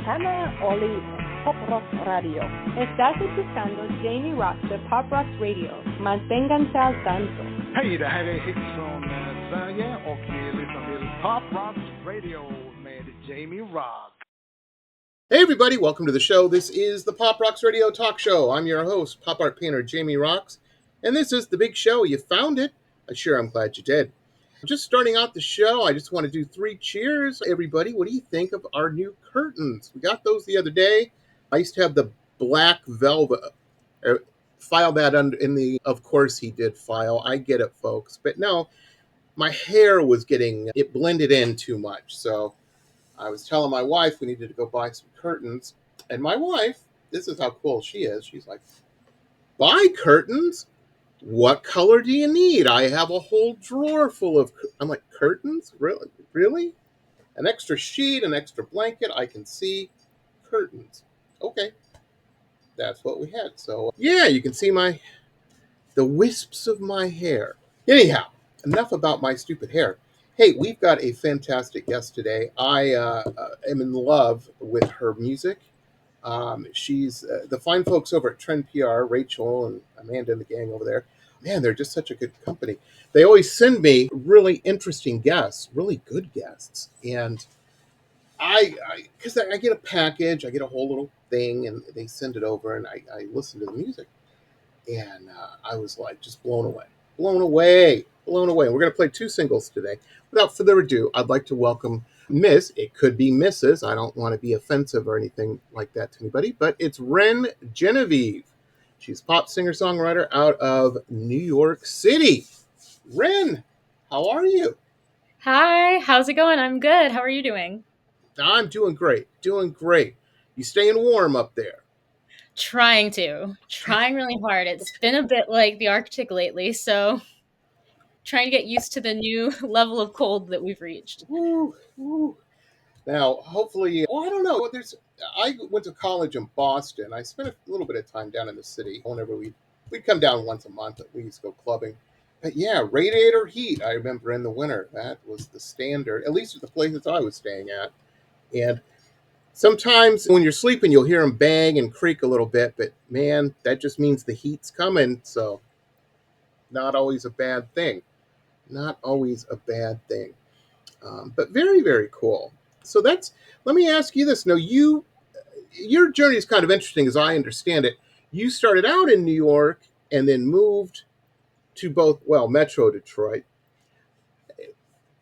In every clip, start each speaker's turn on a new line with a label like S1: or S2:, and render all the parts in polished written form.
S1: Hannah Oli Pop Rock Radio. Estás escuchando Jamie Roxx de Pop Rock Radio. Manténganse al tanto.
S2: Hej, det här är Hits från Sverige och vi lyssnar till Pop Rock Radio med Jamie Roxx.
S3: Hey everybody, welcome to the show. This is the Pop Roxx Radio Talk Show. I'm your host, pop art painter Jamie Roxx, and this is the big show. You found it. I'm glad you did. Just starting out the show, I just want to do 3 cheers. Everybody, what do you think of our new curtains? We got those the other day. I used to have the black velvet. File that under in the, of course he did file. I get it, folks. But no, my hair was it blended in too much. So I was telling my wife we needed to go buy some curtains. And my wife, this is how cool she is. She's like, buy curtains? What color do you need? I have a whole drawer full of... I'm like, curtains? Really? An extra sheet, an extra blanket. I can see curtains. Okay. That's what we had. So, yeah, you can see the wisps of my hair. Anyhow, enough about my stupid hair. Hey, we've got a fantastic guest today. I am in love with her music. She's the fine folks over at Trend PR, Rachel and Amanda and the gang over there. Man, they're just such a good company. They always send me really interesting guests, really good guests. And because I get a package, I get a whole little thing, and they send it over, and I listen to the music. And I was like just blown away. And we're going to play 2 singles today. Without further ado, I'd like to welcome Miss, it could be Mrs. I don't want to be offensive or anything like that to anybody, but it's Ren Genevieve. She's a pop singer-songwriter out of New York City. Ren, how are you?
S4: Hi, how's it going? I'm good. How are you doing?
S3: I'm doing great. You staying warm up there?
S4: Trying really hard. It's been a bit like the Arctic lately, so trying to get used to the new level of cold that we've reached.
S3: Woo. Now, hopefully, I don't know. I went to college in Boston. I spent a little bit of time down in the city. Whenever we'd come down once a month, at least go clubbing. But yeah, radiator heat. I remember in the winter that was the standard, at least at the places I was staying at. And sometimes when you're sleeping, you'll hear them bang and creak a little bit. But man, that just means the heat's coming. So, not always a bad thing. But very, very cool. So let me ask you this. Now, your journey is kind of interesting as I understand it. You started out in New York and then moved to Metro Detroit,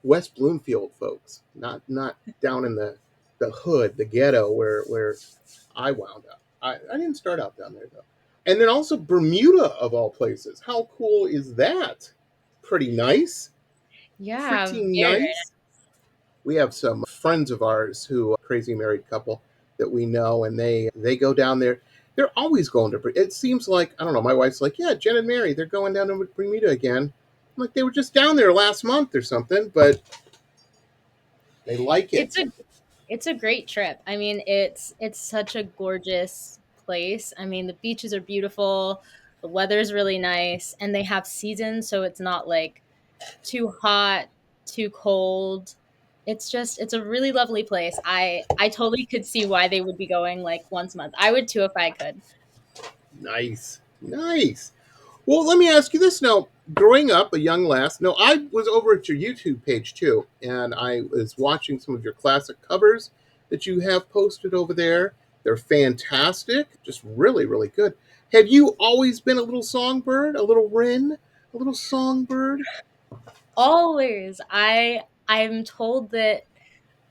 S3: West Bloomfield, folks, not down in the hood, the ghetto where I wound up. I didn't start out down there, though. And then also Bermuda, of all places. How cool is that? Pretty nice.
S4: Yeah.
S3: Pretty nice. We have some friends of ours who are a crazy married couple that we know, and they go down there. They're always going to. It seems like, I don't know, my wife's like, yeah, Jen and Mary, they're going down to Bermuda again. I'm like, they were just down there last month or something, but they like it.
S4: It's a great trip. I mean, it's such a gorgeous place. I mean, the beaches are beautiful, the weather's really nice, and they have seasons, so it's not like too hot, too cold. It's a really lovely place. I totally could see why they would be going like once a month. I would too if I could.
S3: Nice. Well, let me ask you this now. Growing up, a young lass, I was over at your YouTube page too, and I was watching some of your classic covers that you have posted over there. They're fantastic, just really, really good. Have you always been a little songbird, a little Ren, a little songbird?
S4: Always. I'm told that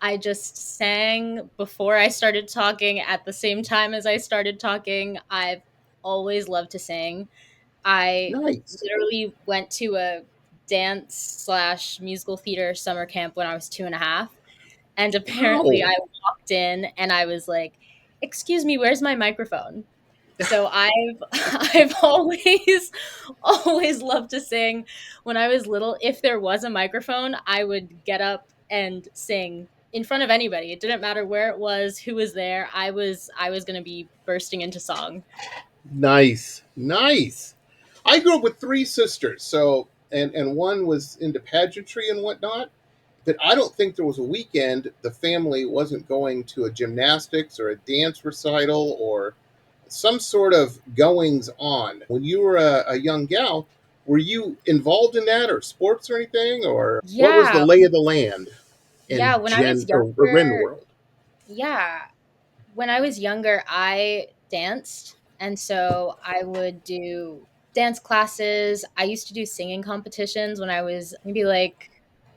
S4: I just sang before I started talking at the same time as I started talking. I've always loved to sing. I literally went to a dance/musical theater summer camp when I was 2.5. And apparently I walked in and I was like, excuse me, where's my microphone? So I've always loved to sing. When I was little, if there was a microphone, I would get up and sing in front of anybody. It didn't matter where it was, who was there. I was going to be bursting into song.
S3: Nice. I grew up with 3 sisters, so and one was into pageantry and whatnot. But I don't think there was a weekend the family wasn't going to a gymnastics or a dance recital or some sort of goings on. When you were a young gal, were you involved in that or sports or anything? Or what was the
S4: Yeah.
S3: lay of the land
S4: Yeah,
S3: in
S4: when I was
S3: or Ren
S4: younger,
S3: world?
S4: yeah, when I was younger, I danced, and so I would do dance classes. I used to do singing competitions when I was maybe like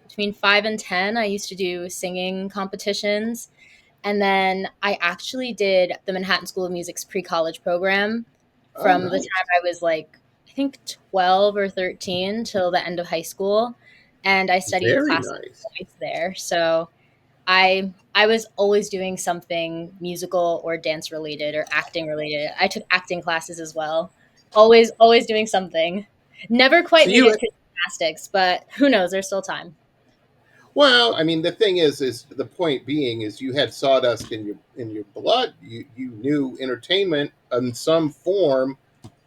S4: between 5 and 10. I used to do singing competitions. And then I actually did the Manhattan School of Music's pre-college program
S3: Oh,
S4: from the
S3: nice.
S4: time I was like, I think 12 or 13 till the end of high school. And I studied
S3: Very
S4: classical
S3: nice.
S4: voice there. So I was always doing something musical or dance related or acting related. I took acting classes as well. Always doing something. Never
S3: So
S4: quite made
S3: you,
S4: it to gymnastics, but who knows? There's still time.
S3: well, I mean, the thing is the point being is you had sawdust in your blood. You knew entertainment in some form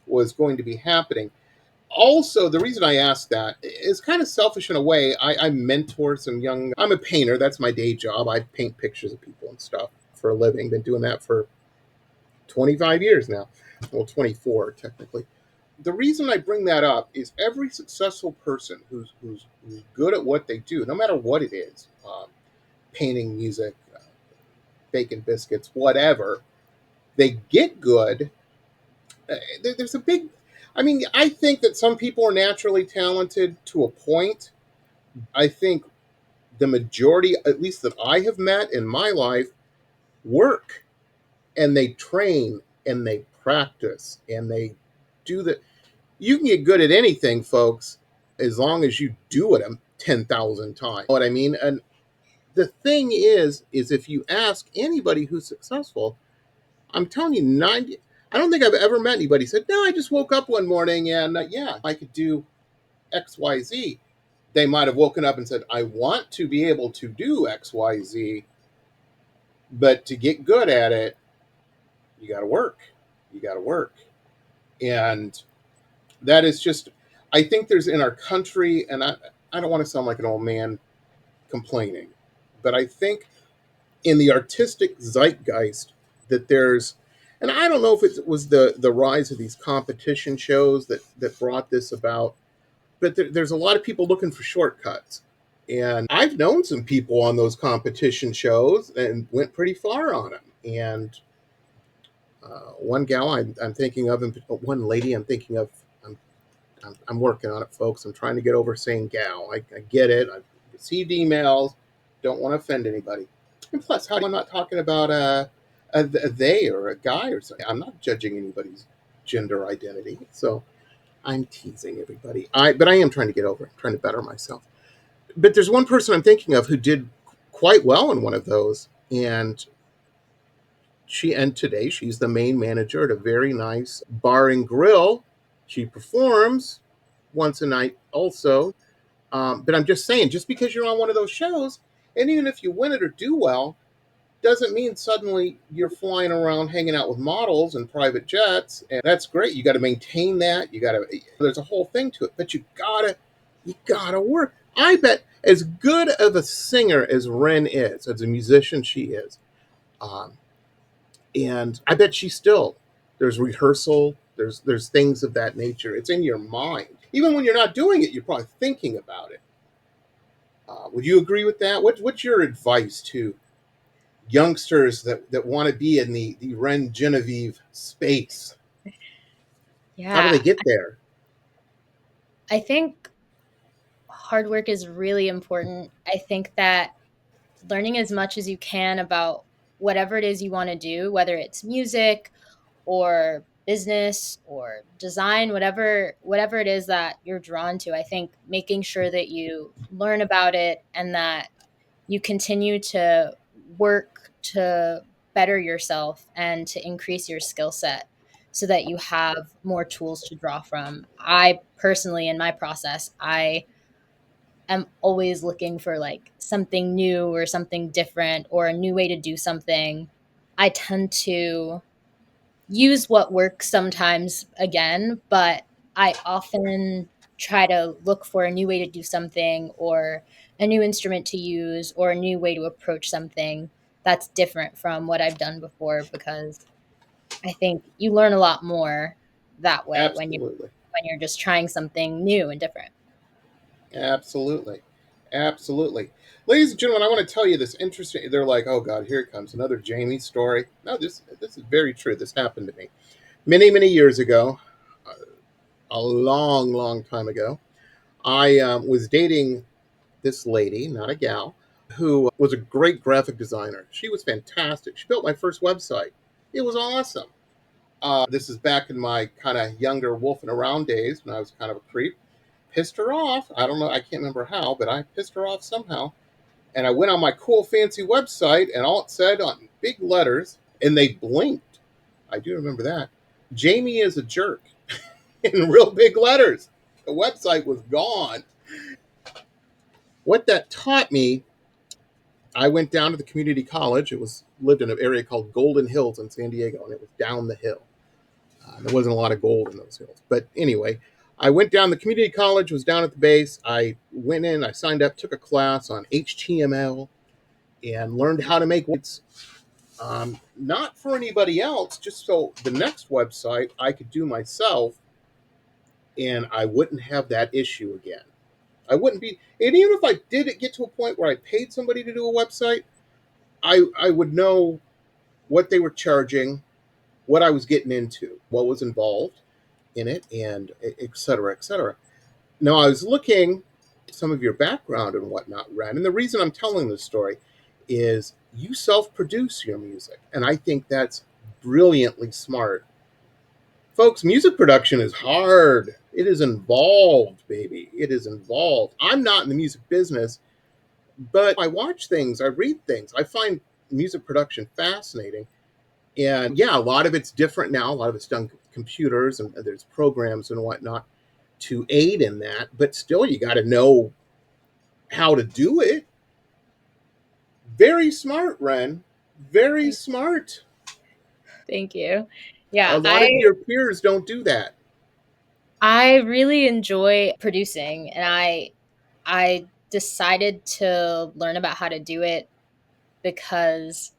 S3: was going to be happening. Also, the reason I ask that is kind of selfish in a way. I mentor some young. I'm a painter. That's my day job. I paint pictures of people and stuff for a living. Been doing that for 25 years now. Well, 24 technically. The reason I bring that up is every successful person who's good at what they do, no matter what it is, painting, music, baking biscuits, whatever, they get good. There's a big. I mean, I think that some people are naturally talented to a point. I think the majority, at least that I have met in my life, work and they train and they practice and they do the. You can get good at anything, folks, as long as you do it 10,000 times. You know what I mean? And the thing is if you ask anybody who's successful, I'm telling you, 90. I don't think I've ever met anybody who said, "No, I just woke up one morning and yeah, I could do X, Y, Z." They might have woken up and said, "I want to be able to do X, Y, Z, but to get good at it, you got to work. You got to work." And that is just, I think there's in our country, and I don't want to sound like an old man complaining, but I think in the artistic zeitgeist that there's, and I don't know if it was the rise of these competition shows that brought this about, but there's a lot of people looking for shortcuts. And I've known some people on those competition shows and went pretty far on them. And one gal I'm thinking of, and one lady I'm thinking of, I'm, I'm working on it, folks. I'm trying to get over saying gal. I get it. I've received emails. Don't want to offend anybody. And plus, how I'm not talking about a they or a guy or something. I'm not judging anybody's gender identity. So I'm teasing everybody. But I am trying to get over it, trying to better myself. But there's one person I'm thinking of who did quite well in one of those, and today she's the main manager at a very nice bar and grill. She performs once a night also. But I'm just saying, just because you're on one of those shows, and even if you win it or do well, doesn't mean suddenly you're flying around hanging out with models and private jets. And that's great. You got to maintain that. There's a whole thing to it, but you gotta work. I bet as good of a singer as Ren is, as a musician she is, um, and I bet there's rehearsal, there's things of that nature. It's in your mind. Even when you're not doing it, you're probably thinking about it. Would you agree with that? What's your advice to youngsters that want to be in the Ren Genevieve space? How do they
S4: Yeah.
S3: get there?
S4: I think hard work is really important. I think that learning as much as you can about whatever it is you want to do, whether it's music or business or design, whatever it is that you're drawn to, I think making sure that you learn about it and that you continue to work to better yourself and to increase your skill set so that you have more tools to draw from. I personally, in my process, I am always looking for like something new or something different or a new way to do something. I tend to use what works sometimes again, but I often try to look for a new way to do something, or a new instrument to use, or a new way to approach something that's different from what I've done before, because I think you learn a lot more that way when
S3: Absolutely.
S4: you're just trying something new and different.
S3: Absolutely. Absolutely. Ladies and gentlemen, I want to tell you this interesting. They're like, oh God, here it comes, another Jamie story. No, this is very true. This happened to me many years ago, a long time ago. I was dating this lady, not a gal, who was a great graphic designer. She was fantastic. She built my first website. It was awesome. This is back in my kind of younger wolfing around days when I was kind of a creep. Pissed her off. I don't know. I can't remember how, but I pissed her off somehow. And I went on my cool, fancy website, and all it said on big letters, and they blinked. I do remember that. Jamie is a jerk in real big letters. The website was gone. What that taught me, I went down to the community college. It was lived in an area called Golden Hills in San Diego, and it was down the hill. There wasn't a lot of gold in those hills. But anyway, I went down, the community college was down at the base. I went in, I signed up, took a class on HTML, and learned how to make websites. Not for anybody else, just so the next website I could do myself, and I wouldn't have that issue again. I wouldn't be, and even if I did get to a point where I paid somebody to do a website, I would know what they were charging, what I was getting into, what was involved in it, and et cetera, et cetera. Now, I was looking at some of your background and whatnot, Ren, and the reason I'm telling this story is you self-produce your music, and I think that's brilliantly smart. Folks, music production is hard. It is involved, baby. It is involved. I'm not in the music business, but I watch things, I read things. I find music production fascinating. And yeah, a lot of it's different now. A lot of it's done with computers, and there's programs and whatnot to aid in that. But still, you got to know how to do it. Very smart, Ren. Very smart.
S4: Thank you.
S3: A
S4: Yeah,
S3: lot of your peers don't do that.
S4: I really enjoy producing, and I decided to learn about how to do it because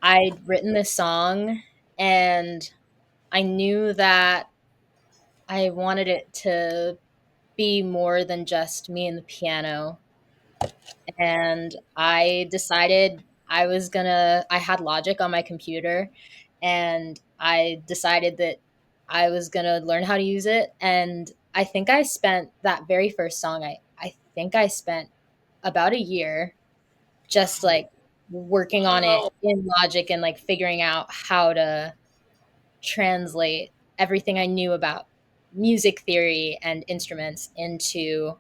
S4: I'd written this song, and I knew that I wanted it to be more than just me and the piano. And I decided I had Logic on my computer, and I decided that I was going to learn how to use it. And I think I spent that very first song, I think I spent about a year just like working on it
S3: Wow.
S4: in Logic and like figuring out how to translate everything I knew about music theory and instruments into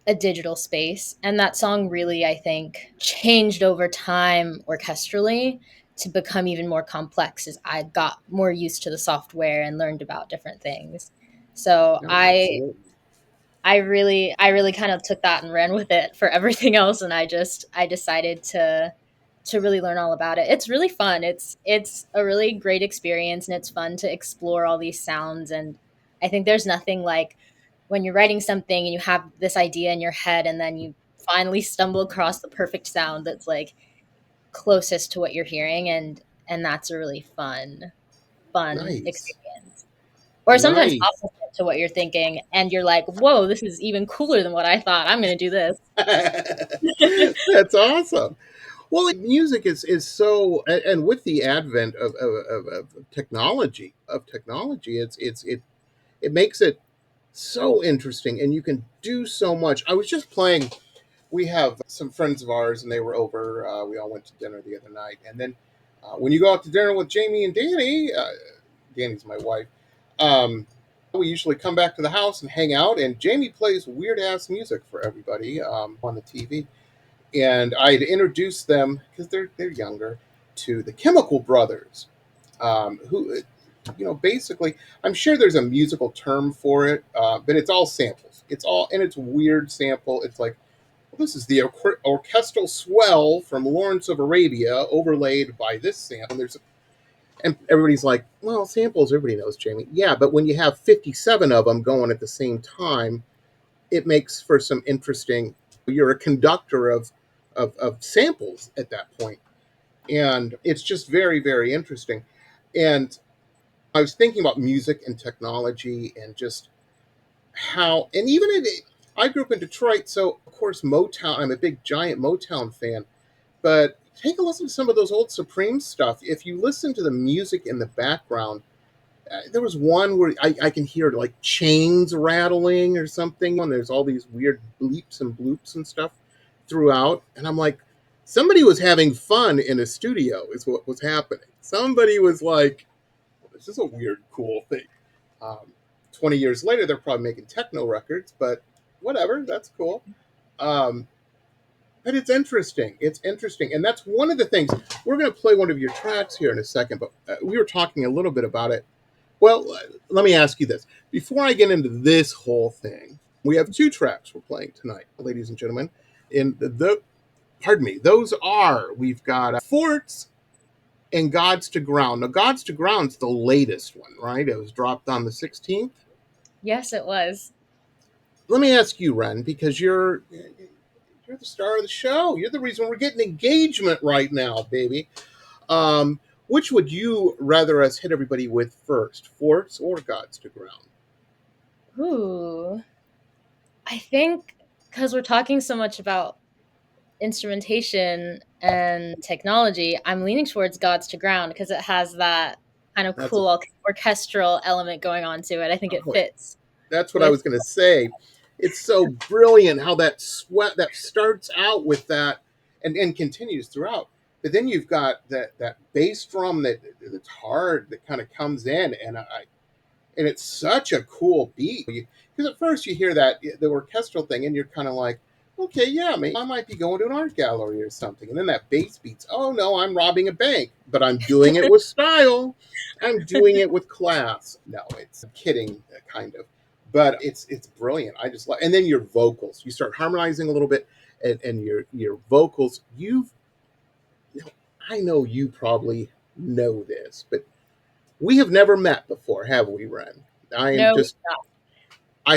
S4: a digital space. And that song really, I think, changed over time orchestrally to become even more complex as I got more used to the software and learned about different things. So
S3: No,
S4: I
S3: absolutely.
S4: I really kind of took that and ran with it for everything else, and I decided to really learn all about it. It's really fun. It's a really great experience, and it's fun to explore all these sounds. And I think there's nothing like when you're writing something and you have this idea in your head, and then you finally stumble across the perfect sound that's like closest to what you're hearing, and that's a really fun
S3: Nice.
S4: experience. Or sometimes
S3: Nice.
S4: opposite to what you're thinking, and you're like, "Whoa, this is even cooler than what I thought. I'm gonna do this."
S3: That's awesome. Well, music is so, and with the advent of technology, it makes it so interesting, and you can do so much. I was just playing. We have some friends of ours, and they were over. We all went to dinner the other night, and then when you go out to dinner with Jamie and Danny, Danny's my wife. Um, we usually come back to the house and hang out, and Jamie plays weird ass music for everybody on the TV. And I had introduced them because they're younger to the Chemical Brothers, who basically, I'm sure there's a musical term for it, but it's all samples. It's all, and it's weird sample. It's like, well, this is the orchestral swell from Lawrence of Arabia overlaid by this sample. And there's And everybody's like, well, samples, everybody knows, Jamie. Yeah, but when you have 57 of them going at the same time, it makes for some interesting, you're a conductor of samples at that point. And it's just very, very interesting. And I was thinking about music and technology and just how, and even I grew up in Detroit, so of course Motown, I'm a big giant Motown fan, but take a listen to some of those old Supreme stuff. If you listen to the music in the background, there was one where I can hear like chains rattling or something, and there's all these weird bleeps and bloops and stuff throughout. And I'm like, somebody was having fun in a studio, is what was happening. Somebody was like, this is a weird, cool thing. 20 years later, they're probably making techno records, but whatever, that's cool. But it's interesting. It's interesting. And that's one of the things. We're going to play one of your tracks here in a second, but we were talking a little bit about it. Well, let me ask you this. Before I get into this whole thing, we have 2 tracks we're playing tonight, ladies and gentlemen. Those are, we've got Forts and Gods to Ground. Now, Gods to Ground's the latest one, right? It was dropped on the 16th.
S4: Yes, it was.
S3: Let me ask you, Ren, because you're the star of the show. You're the reason we're getting engagement right now, baby. Which would you rather us hit everybody with first, Forts or Gods to Ground?
S4: Ooh. I think because we're talking so much about instrumentation and technology, I'm leaning towards Gods to Ground because it has that kind of cool orchestral element going on to it. I think it fits.
S3: That's what I was going to say. It's so brilliant how that starts out with that and continues throughout. But then you've got that bass drum that's hard, that kind of comes in, and it's such a cool beat. Because at first you hear the orchestral thing, and you're kind of like, okay, yeah, maybe I might be going to an art gallery or something. And then that bass beats, oh no, I'm robbing a bank, but I'm doing it with style. I'm doing it with class. No, it's kidding, kind of. But it's brilliant. I just like, and then your vocals. You start harmonizing a little bit, and your vocals. I know you probably know this, but we have never met before, have we, Ren? I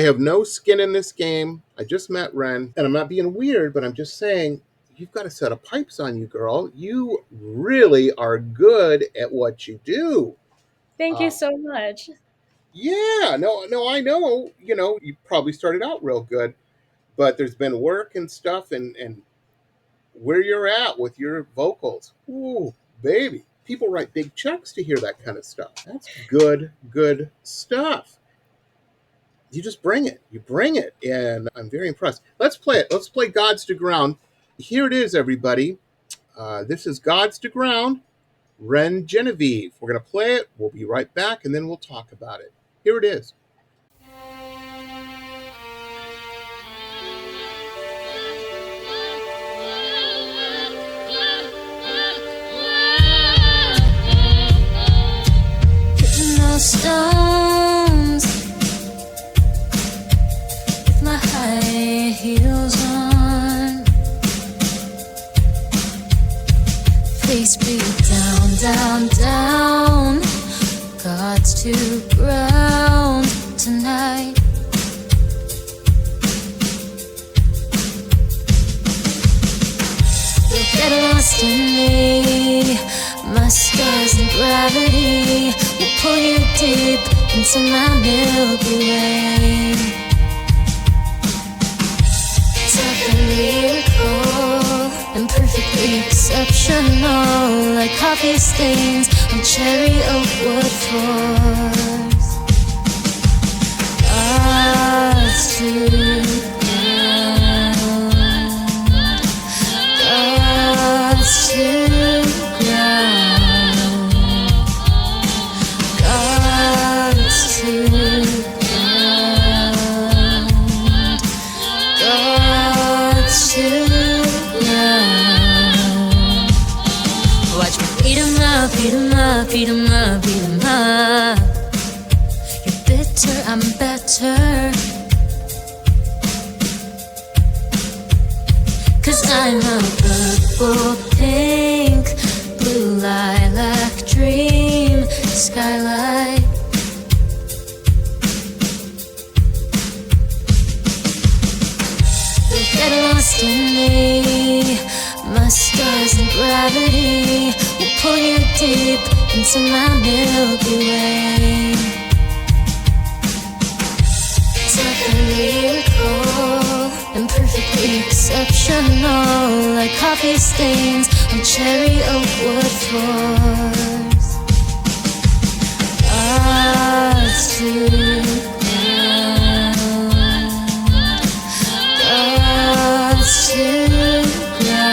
S3: have no skin in this game. I just met Ren, and I'm not being weird, but I'm just saying, you've got a set of pipes on you, girl. You really are good at what you do.
S4: Thank you so much.
S3: Yeah, no, I know, you probably started out real good, but there's been work and stuff and where you're at with your vocals. Ooh, baby. People write big checks to hear that kind of stuff. That's good stuff. You just bring it. You bring it. And I'm very impressed. Let's play it. Let's play Gods to Ground. Here it is, everybody. This is Gods to Ground, Ren Genevieve. We're going to play it. We'll be right back, and then we'll talk about it. Here it is.
S5: Stones with my high heels on, face beat down, Gods to ground tonight. You'll get lost in me, my stars and gravity will pull you deep into my Milky Way. Lyrical and perfectly exceptional, like coffee stains on cherry oak wood floors. Gods to ground, Gods to ground, Gods to ground, Gods to ground. Watch me beat 'em up, beat 'em up, beat 'em up, beat 'em up. You're bitter, I'm better, 'cause I'm a purple, pink, blue lilac dream. skylight. You get lost in me. My stars and gravity will pull you deep into my Milky Way. Definitely cool and perfectly exceptional, like coffee stains on cherry oak wood floors. God's to ground, God's to ground,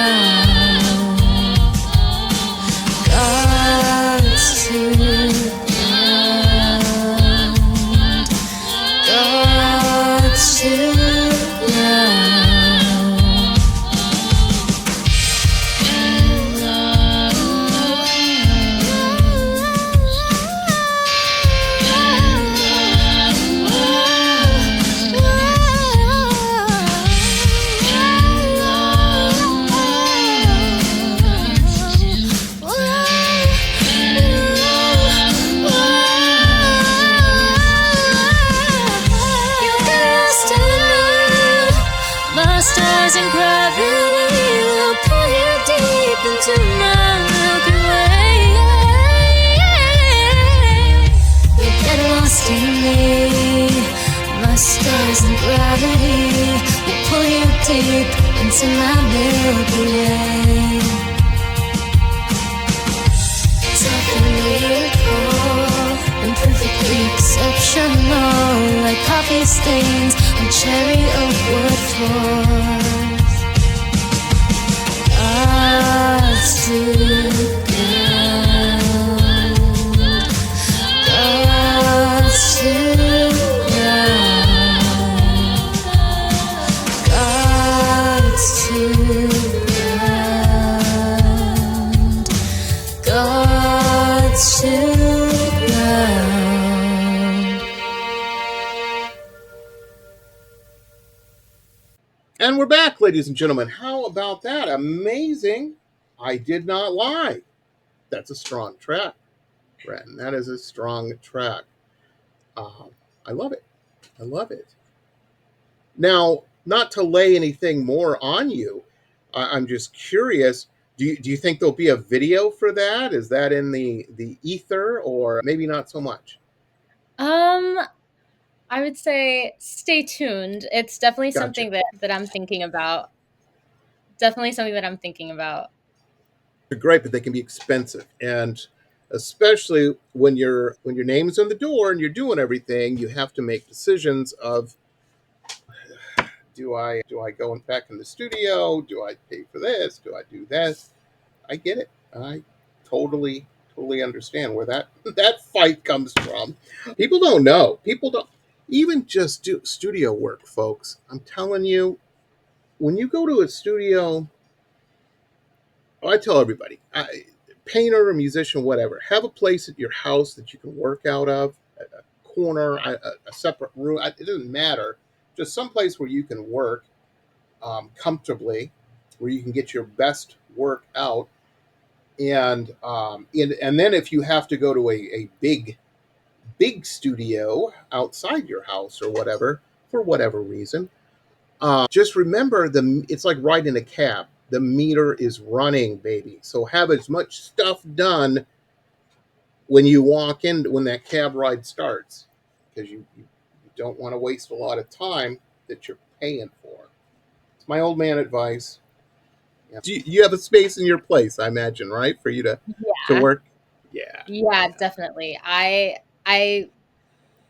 S5: God's to ground, God's to ground. Stars and gravity will pull you deep into my Milky Way. You get lost in me. My stars and gravity will pull you deep into my Milky Way. Definitely cool and perfectly exceptional, like coffee stains on cherry oak wood floors. God's to ground, God's to ground, God's to ground, God's to ground.
S3: And we're back, ladies and gentlemen. How about that? Amazing. I did not lie. That's a strong track, Ren. That is a strong track. I love it. I love it. Now, not to lay anything more on you, I'm just curious. Do you think there'll be a video for that? Is that in the ether, or maybe not so much?
S4: I would say stay tuned. It's definitely
S3: Gotcha.
S4: something that I'm thinking about. Definitely something that I'm thinking about.
S3: They're great, but they can be expensive, and especially when your name's on the door and you're doing everything, you have to make decisions of, do I go back in the studio? Do I pay for this? Do I do this? I get it. I totally understand where that that fight comes from. People don't know. People don't even just do studio work, folks. I'm telling you, when you go to a studio, I tell everybody, painter or musician, whatever, have a place at your house that you can work out of, a corner, a separate room. It doesn't matter. Just some place where you can work comfortably, where you can get your best work out. And then if you have to go to a big studio outside your house or whatever, for whatever reason, just remember it's like riding a cab. The meter is running, baby. So have as much stuff done when you walk in, when that cab ride starts, because you don't want to waste a lot of time that you're paying for. It's my old man advice. Yeah. You have a space in your place, I imagine, right, for you to
S4: Yeah.
S3: work? Yeah.
S4: Yeah, definitely. I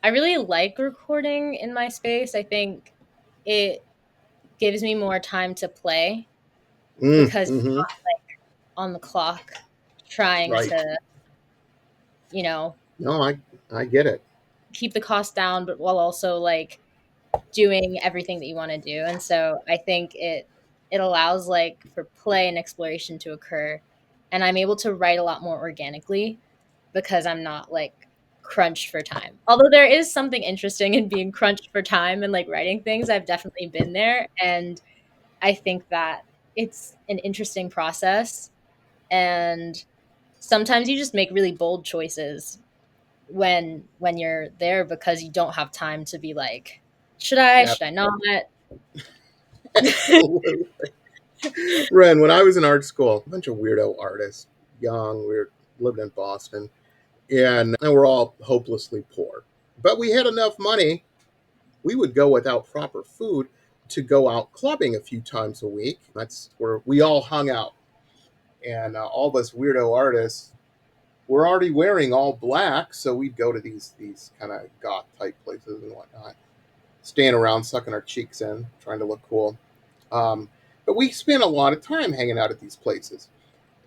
S4: really like recording in my space. I think it gives me more time to play because it's
S3: Mm-hmm.
S4: not like on the clock trying
S3: Right.
S4: to, you know,
S3: No, I get it.
S4: keep the cost down, but while also like doing everything that you want to do. And so I think it allows like for play and exploration to occur. And I'm able to write a lot more organically because I'm not like crunched for time. Although there is something interesting in being crunched for time and like writing things. I've definitely been there. And I think that it's an interesting process. And sometimes you just make really bold choices when you're there, because you don't have time to be like, should I not?
S3: Absolutely. Ren, when I was in art school, a bunch of weirdo artists, young, we were living in Boston, and we're all hopelessly poor. But we had enough money. We would go without proper food to go out clubbing a few times a week. That's where we all hung out. And all of us weirdo artists were already wearing all black, so we'd go to these kind of goth type places and whatnot, stand around sucking our cheeks in, trying to look cool. But we spent a lot of time hanging out at these places.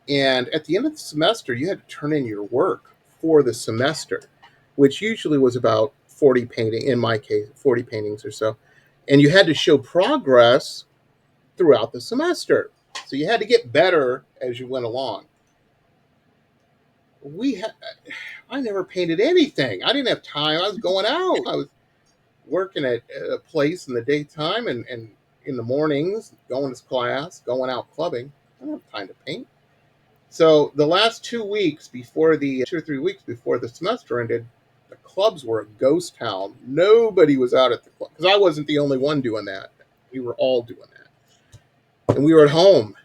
S3: And at the end of the semester, you had to turn in your work for the semester, which usually was about 40 painting, in my case, 40 paintings or so. And you had to show progress throughout the semester. So you had to get better as you went along. I never painted anything. I didn't have time. I was going out. I was working at a place in the daytime and in the mornings, going to class, going out clubbing. I don't have time to paint. So the last 2 weeks before 2 or 3 weeks before the semester ended, the clubs were a ghost town. Nobody was out at the club because I wasn't the only one doing that. We were all doing that. And we were at home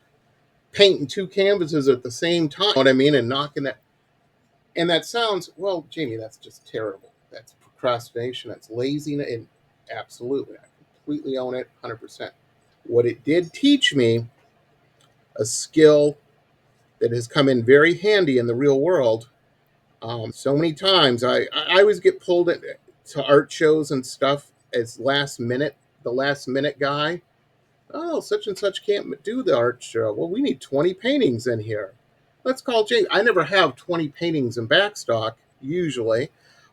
S3: painting 2 canvases at the same time, you know what I mean, and knocking that. And that sounds, well, Jamie, that's just terrible. That's procrastination. That's laziness. And absolutely, I completely own it, 100%. What it did teach me, a skill that has come in very handy in the real world. So many times I always get pulled to art shows and stuff as the last minute guy. Oh, such and such can't do the art show. Well, we need 20 paintings in here. Let's call James. I never have 20 paintings in backstock usually,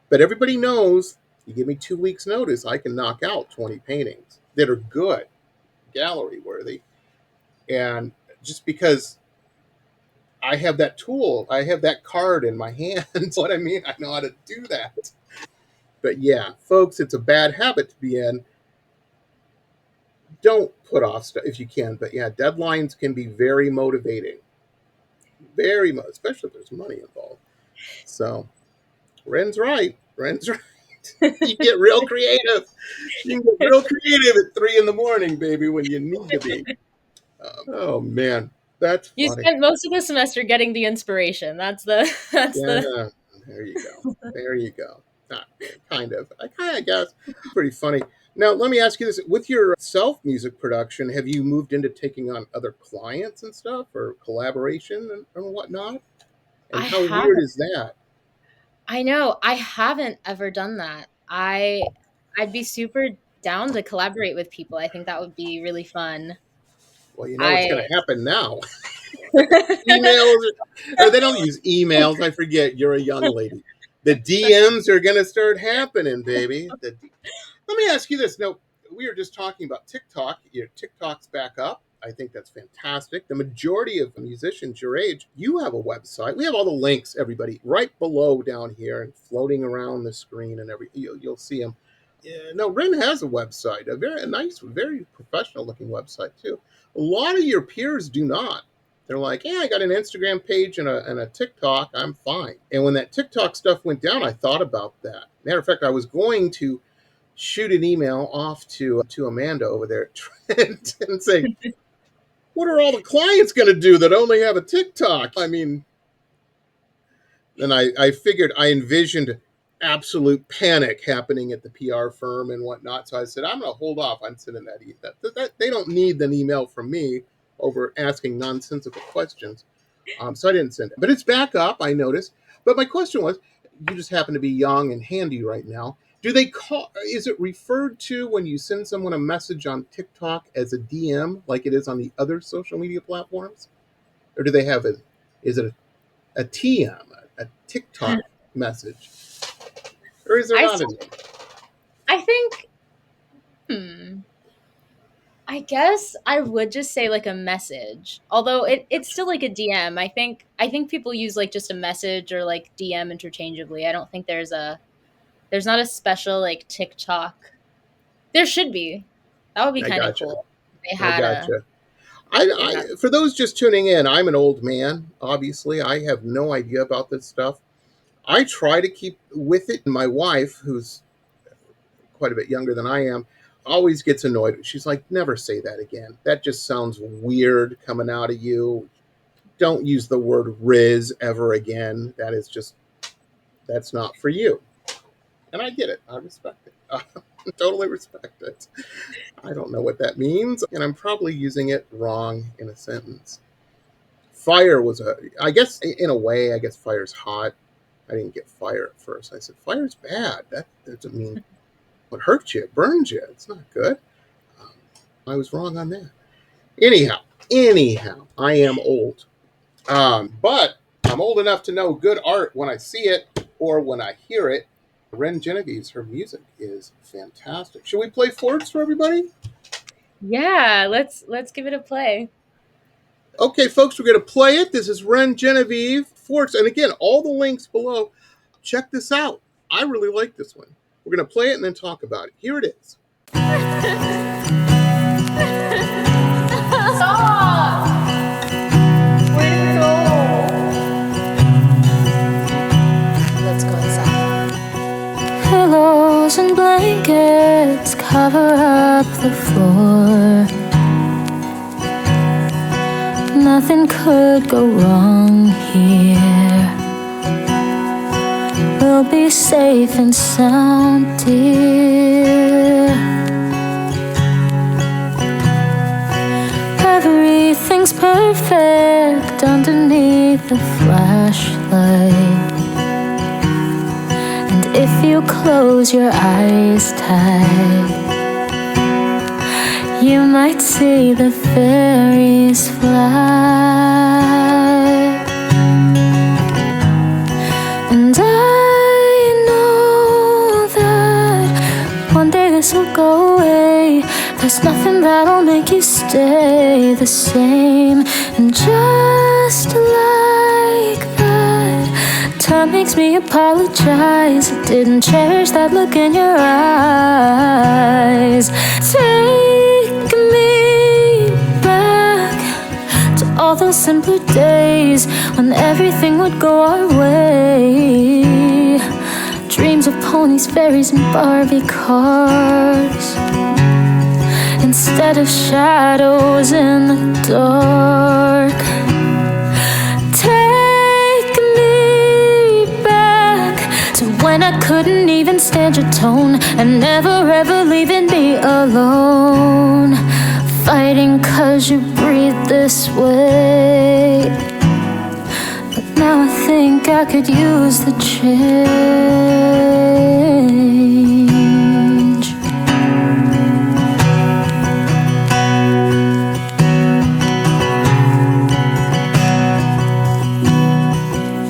S3: but everybody knows you give me 2 weeks notice, I can knock out 20 paintings that are good, gallery worthy. And just because I have that tool, I have that card in my hand, what I mean, I know how to do that. But yeah, folks, it's a bad habit to be in. Don't put off stuff if you can. But yeah, deadlines can be very motivating. Very much, especially if there's money involved. So Ren's right. You get real creative. You can get real creative at 3 a.m, baby, when you need to be. Oh man, that's
S4: You
S3: funny.
S4: spent most of the semester getting the inspiration. That's the
S3: There you go. There you go. Kind of. I guess. Pretty funny. Now, let me ask you this. With your self-music production, have you moved into taking on other clients and stuff or collaboration and whatnot? And
S4: I
S3: how weird
S4: haven't.
S3: is that?
S4: I know. I haven't ever done that. I'd be super down to collaborate with people. I think that would be really fun.
S3: Well, you know what's going
S4: I
S3: to happen now. Emails, or they don't use emails. I forget. You're a young lady. The DMs are going to start happening, baby. Let me ask you this. Now, we were just talking about TikTok. Your TikTok's back up. I think that's fantastic. The majority of musicians your age, you have a website. We have all the links, everybody, right below down here and floating around the screen and you'll see them. Yeah, no, Ren has a website, a very nice, very professional looking website too. A lot of your peers do not. They're like, yeah, I got an Instagram page and a TikTok. I'm fine. And when that TikTok stuff went down, I thought about that. Matter of fact, I was going to shoot an email off to Amanda over there at Trent and say, what are all the clients going to do that only have a TikTok? I mean, and I figured, I envisioned absolute panic happening at the PR firm and whatnot. So I said, I'm going to hold off on sending that email. They don't need an email from me over asking nonsensical questions. So I didn't send it. But it's back up, I noticed. But my question was, you just happen to be young and handy right now. Do they is it referred to when you send someone a message on TikTok as a DM like it is on the other social media platforms? Or do they have is it a TM, a TikTok message? Or is there not a name?
S4: I think I guess I would just say like a message. Although it's still like a DM. I think people use like just a message or like DM interchangeably. I don't think there's not a special like TikTok. There should be. That would be
S3: I
S4: kind of
S3: gotcha.
S4: cool. They
S3: I
S4: had a
S3: gotcha.
S4: they had
S3: For those just tuning in, I'm an old man. Obviously, I have no idea about this stuff. I try to keep with it. My wife, who's quite a bit younger than I am, always gets annoyed. She's like, never say that again. That just sounds weird coming out of you. Don't use the word Riz ever again. That's not for you. And I get it. I respect it. Totally respect it. I don't know what that means, and I'm probably using it wrong in a sentence. Fire was I guess in a way, I guess fire's hot. I didn't get fire at first. I said, fire's bad. That doesn't mean it hurts you, it burns you. It's not good. I was wrong on that. Anyhow, I am old. But I'm old enough to know good art when I see it or when I hear it. Ren Genevieve's, her music is fantastic. Should we play Forts for everybody?
S4: Yeah, let's give it a play.
S3: Okay, folks, we're going to play it. This is Ren Genevieve, Forts. And again, all the links below. Check this out. I really like this one. We're going to play it and then talk about it. Here it is.
S1: Stop! Where'd it go?
S5: Let's go inside. Pillows and blankets cover up the floor. Nothing could go wrong here. We'll be safe and sound, dear. Everything's perfect underneath the flashlight. And if you close your eyes tight, you might see the fairies fly. And I know that one day this will go away. There's nothing that'll make you stay the same. And just like that, time makes me apologize. I didn't cherish that look in your eyes. Take me back to all those simpler days when everything would go our way. Dreams of ponies, fairies, and Barbie cars instead of shadows in the dark. Take me back to when I couldn't even stand your tone, and never ever leaving me alone, fighting 'cause you breathe this way. But now I think I could use the change.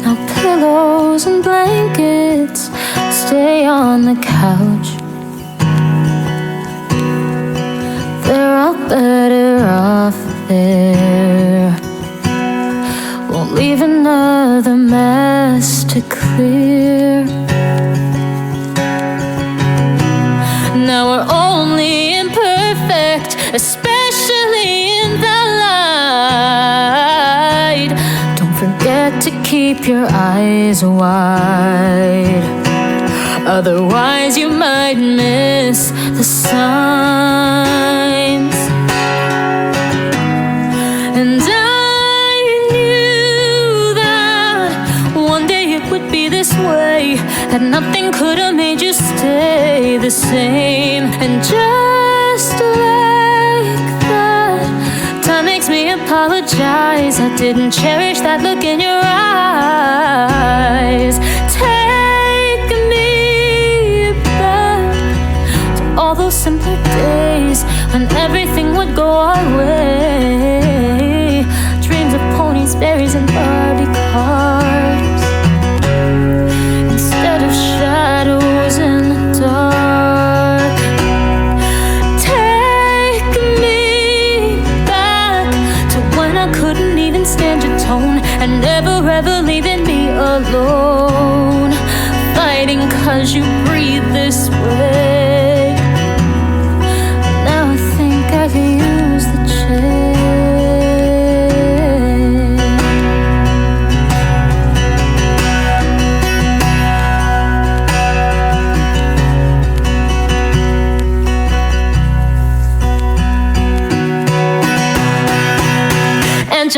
S5: Now pillows and blankets stay on the couch. They're all better off there. Won't leave another mess to clear. Now we're only imperfect, especially in the light. Don't forget to keep your eyes wide, otherwise you might miss the signs. And I knew that one day it would be this way, that nothing could have made you stay the same. And just like that, time makes me apologize. I didn't cherish that look in your eyes. Take me back to all those simpler days when everything would go our way. Dreams of ponies, berries, and Barbie cars instead of shadows in the dark. Take me back to when I couldn't even stand your tone, and never ever leaving me alone, fighting 'cause you breathe this way. Now I think I could use the change.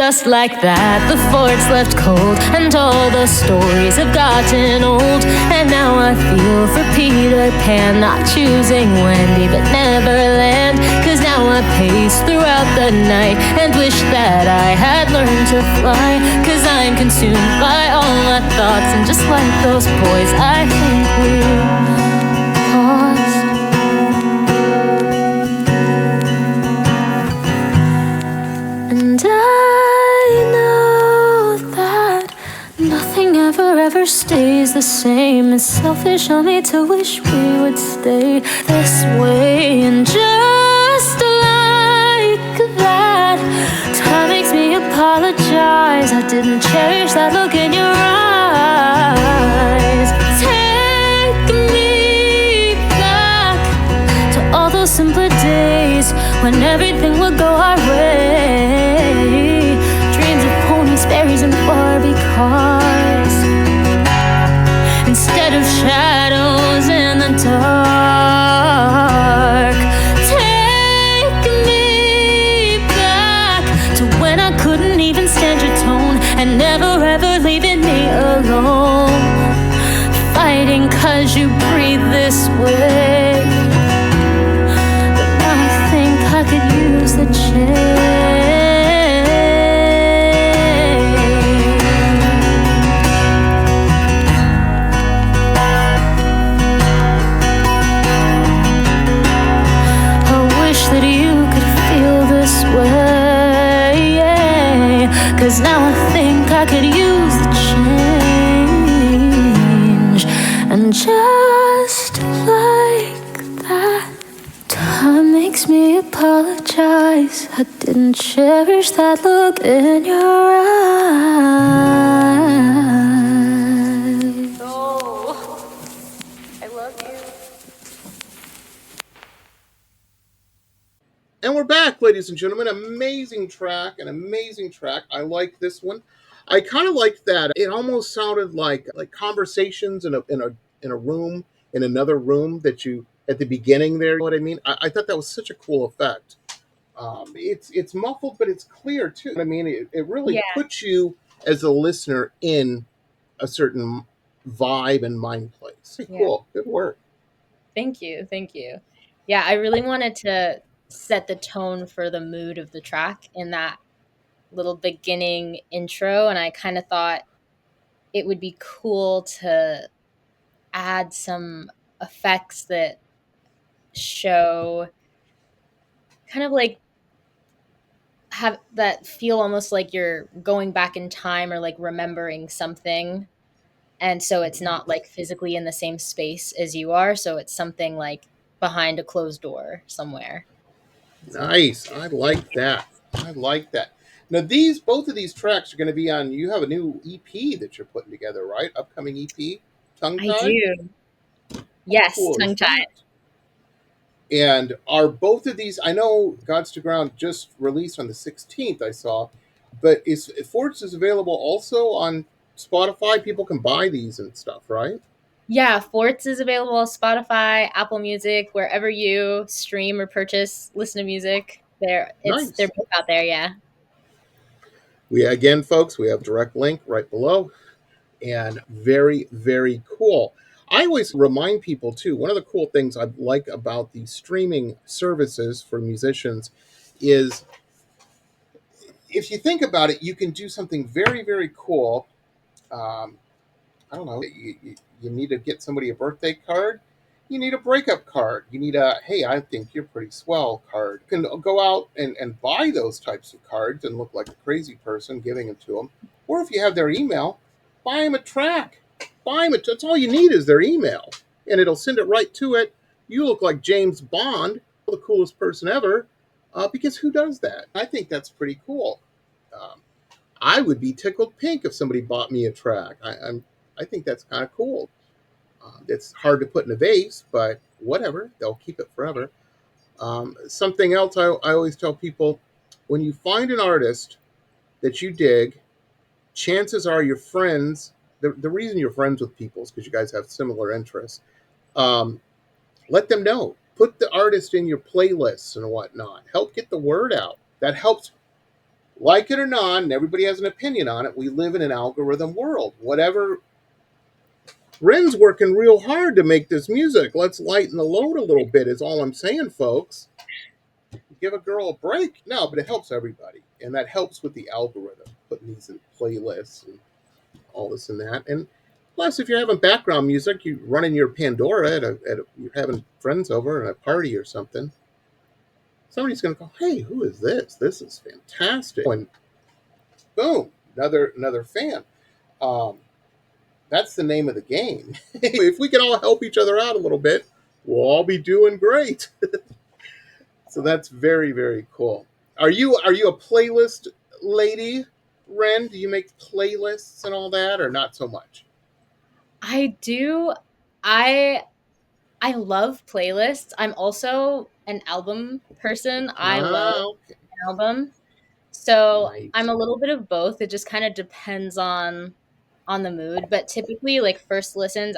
S5: just like that, the fort's left cold, and all the stories have gotten old. And now I feel for Peter Pan, not choosing Wendy but Neverland. Cause now I pace throughout the night and wish that I had learned to fly. Cause I'm consumed by all my thoughts, and just like those boys, I think we lost. And I know that nothing ever stays the same. It's selfish of me to wish we would stay this way. And just like that, time makes me apologize. I didn't cherish that look in your eyes. Take me back to all those simpler days when everything would go our way. Dreams of ponies, berries, and Barbie cars instead of shadows in the dark. Take me back to when I couldn't even stand your tone, and never ever leaving me alone. Fighting cause you breathe this way, but now I think I could use the change. I wish that you could feel this way, cause now I think I could use the change. And just like that, time makes me apologize. I didn't cherish that look in your eyes.
S4: Oh, I love you.
S3: And we're back, ladies and gentlemen. Amazing track, an amazing track. I like this one. I kind of liked that. It almost sounded like conversations in a room, in another room that you at the beginning there. You know what I mean? I thought that was such a cool effect. It's muffled, but it's clear too. I mean, it really puts you as a listener in a certain vibe and mind place. Pretty cool. Good work.
S4: Thank you. Yeah, I really wanted to set the tone for the mood of the track in that little beginning intro, and I kind of thought it would be cool to add some effects that show kind of like have that feel almost like you're going back in time or like remembering something. And so it's not like physically in the same space as you are, so it's something like behind a closed door somewhere.
S3: Nice. I like that. I like that. Now, both of these tracks are going to be on. You have a new EP that you're putting together, right? Upcoming EP, Tongue
S4: I
S3: Tied.
S4: do. Yes,
S3: Cool is
S4: tongue tied.
S3: that? And are both of these? I know Gods to Ground just released on the 16th. I saw, but is Forts is available also on Spotify? People can buy these and stuff, right?
S4: Yeah, Forts is available on Spotify, Apple Music, wherever you stream or purchase, listen to music. They're
S3: Nice.
S4: both out there, yeah.
S3: Again, folks, we have direct link right below, and very, very cool. I always remind people too, one of the cool things I like about the streaming services for musicians is, if you think about it, you can do something very, very cool. Um, I don't know, you need to get somebody a birthday card. You need a breakup card. You need a, hey, I think you're pretty swell card. You can go out and buy those types of cards and look like a crazy person giving them to them. Or if you have their email, buy them a track. Buy them that's all you need is their email. And it'll send it right to it. You look like James Bond, the coolest person ever, because who does that? I think that's pretty cool. Um, I would be tickled pink if somebody bought me a track. I think that's kind of cool. It's hard to put in a vase, but whatever. They'll keep it forever. Something else I always tell people, when you find an artist that you dig, chances are your friends, the reason you're friends with people is because you guys have similar interests. Let them know. Put the artist in your playlists and whatnot. Help get the word out. That helps Like it or not, and everybody has an opinion on it, we live in an algorithm world. Whatever, Ren's working real hard to make this music. Let's lighten the load a little bit, is all I'm saying, folks. Give a girl a break. No, but it helps everybody. And that helps with the algorithm, putting these in playlists and all this and that. And plus, if you're having background music, you run in your Pandora you're having friends over at a party or something. Somebody's going to go, hey, who is this? This is fantastic. And boom, another fan. Um, that's the name of the game. If we can all help each other out a little bit, we'll all be doing great. So that's very, very cool. Are you a playlist lady, Ren? Do you make playlists and all that, or not so much?
S4: I do. I I love playlists. I'm also an album person. I love
S3: Okay.
S4: an album. So I'm
S3: Nice.
S4: a little bit of both. It just kind of depends on the mood. But typically like first listens,